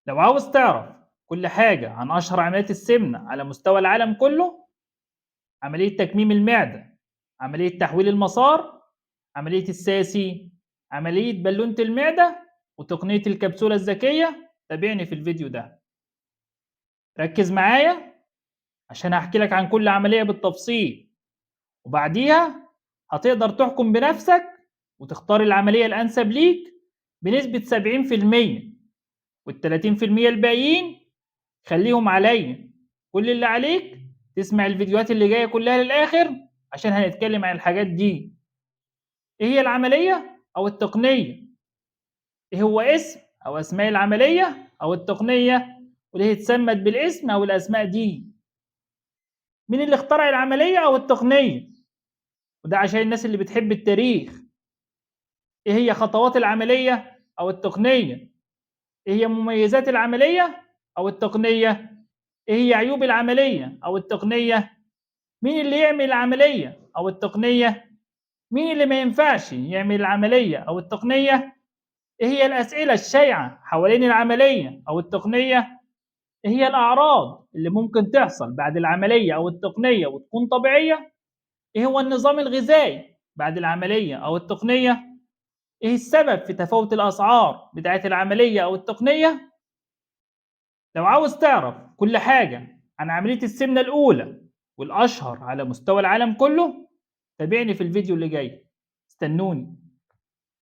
لو عاوز تعرف كل حاجة عن أشهر عمليات السمنة على مستوى العالم كله، عملية تكميم المعدة، عملية تحويل المسار، عملية الساسي، عملية بالونة المعدة، وتقنية الكبسولة الذكية، تابعني في الفيديو ده. ركز معايا عشان هحكي لك عن كل عملية بالتفصيل، وبعديها هتقدر تحكم بنفسك وتختار العملية الأنسب ليك بنسبة 70%، وال30% الباقيين خلّيهم عليّا. كل اللي عليك تسمع الفيديوهات اللي جاية كلّها للآخر عشان هنتكلّم عن الحاجات دي. إيه هي العملية أو التقنية؟ إيه هو اسم أو أسماء العملية أو التقنية؟ وليه اتسمّت بالاسم أو الأسماء دي؟ مين اللي اخترع العملية أو التقنية؟ وده عشان الناس اللي بتحب التاريخ. إيه هي خطوات العملية أو التقنية؟ إيه هي مميزات العملية أو التقنية؟ إيه هي عيوب العملية أو التقنية؟ مين اللي يعمل العملية أو التقنية؟ مين اللي ما ينفعش يعمل العملية أو التقنية؟ إيه هي الأسئلة الشائعة حوالين العملية أو التقنية؟ إيه هي الأعراض اللي ممكن تحصل بعد العملية أو التقنية وتكون طبيعية؟ إيه هو النظام الغذائي بعد العملية أو التقنية؟ إيه السبب في تفاوت الأسعار بتاعة العملية أو التقنية؟ لو عاوز تعرف كل حاجة عن عملية السمنة الأولى والأشهر على مستوى العالم كله، تابعني في الفيديو اللي جاي. استنوني.